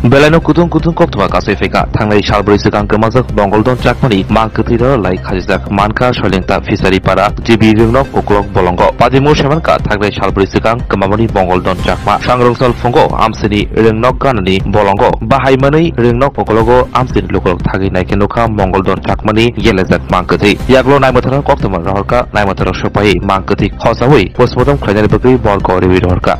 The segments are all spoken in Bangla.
Belano kutung koktwa kasai feka thangnai salbri sikang kemajak Bonggoldon chakmani mangkutira lai khajak manka sholingta fisari para jibi ringnok uklok bolongo padimu semanka thangnai salbri sikang kemamani Bonggoldon chakma sangrungsal fungo amsini ringnok ganani bolongo bahaimani ringnok uklogo amsini lukolok thagi naikenuka Bonggoldon chakmani yelajak mangkuti yaklo naimathara koktwa rahorka naimathara sopai mangkuti khosawi postmortem khlainani bakri borko rebi rahorka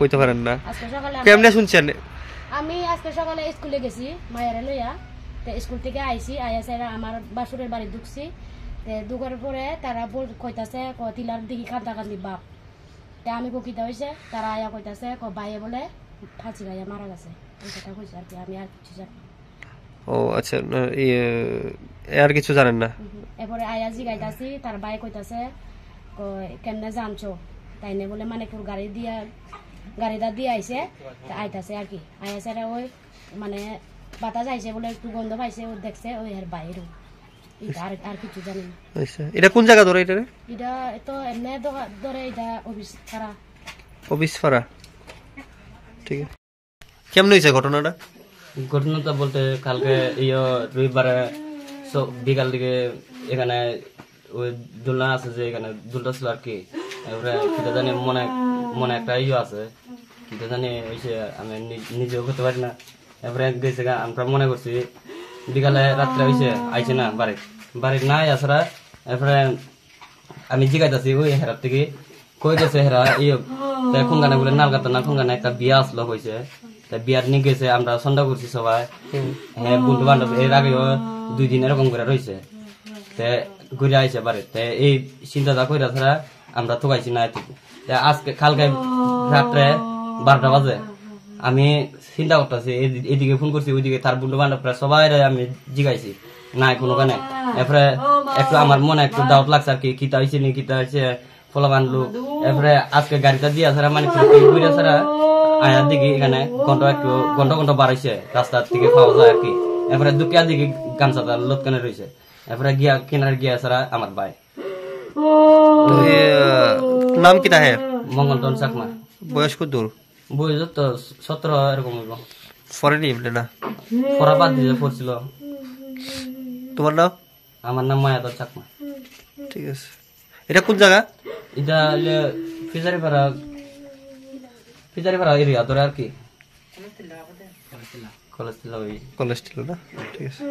কইতে পারেন না কেমনে শুনছেন আমি আজকে সকালে স্কুলে গেছি মায়েরা লইয়া তে স্কুল থেকে আইছি আয়া সারা আমার বাসুরের বাড়ি ঢুকছি তে ঢুকার পরে তারা কইতাছে তিলার দিকে কান্দাকান্দি বাপ তে আমি বকিতা হইছে তারা আয়া কইতাছে বাইয়ে বলে ফাঁসি গাইয়া মারা গেছে এই কথা কইছে আর কি আমি আর কিছু জানি ও আচ্ছা আর কিছু জানেন না এরপরে আয়া জিগাইতাছি তার বাই কইতাছে কেমনে জানছো তাইনে বলে মানিকপুর গাড়িটা দিয়ে আইছে আইতাছে আর কি আইসে ওই মানে বাতাস আইছে বলে একটু গন্ধ পাইছে ও দেখছে ওই আর বাইরে আর কিছু জানি না এটা কোন জায়গা ধরে এটা তো এমনি ধরে এটা অফিস ফারা ঠিক আছে কেমন হয়েছে ঘটনাটা বলতে কালকে রবিবারে বিকাল দিকে এখানে ওই দোলনা আছে যে এখানে দুলটা ছিল আর কি এবারে সেটা জানি মনে একটা আছে কিন্তু জানি হয়েছে আমি নিজেও করতে পারি না এবারে গেছে আমরা মনে করছি বিকালে রাত্রে হয়েছে আইছে না বাড়ির নাই আসরা এরপরে আমি জিগাইতেছি ওই হেরার থেকে কই গেছে হেরা কোন গানে বলে নালগাতা না কোন গানে একটা বিয়া আসলো হয়েছে বিয়ার নিয়ে গেছে আমরা সন্ধ্যা করছি সবাই হ্যাঁ বন্ধু বান্ধব এর আগেও 2 দিন এরকম করে রয়েছে ঘুরে আইছে বাড়িতে এই চিন্তাটা কইরা ছাড়া আমরা থুকাইছি না আজকে কালকে রাত্রে 12টা বাজে আমি চিন্তা করতেছি এদিকে ফোন করছি ওইদিকে তার বন্ধু বান্ধবরা সবাই আমি জিগাইছি নাই কোনো কানে এরপরে একটু আমার মনে একটু ডাউট লাগছে আর কি কিতা হয়েছে নি কিতা হয়েছে ফলা বানলু এরপরে আজকে গাড়িটা দিয়া ছাড়া মানে ঘুরে ছাড়া আয়ার দিকে এখানে ঘন্টা বাড়াইছে রাস্তার থেকে পাওয়া যায় আর কি এরপরে দুকিয়ার দিকে গামছাটা লটকানে রয়েছে এরপরে গিয়া কেনার গিয়া ছাড়া আমার ভাই নাম কিতা হে মঙ্গলদন চাকমা বয়স কত দূর বয়স তো 17 এরকম হইব ফরেনি না পড়া বাদ দিয়ে পড়ছিল তোমার নাম আমার নাম মায়াদর চাকমা ঠিক আছে এটা কোন জায়গা এটা ফিজারিপাড়া এরিয়া ধরে আর কি কলেজ ছিল না ঠিক আছে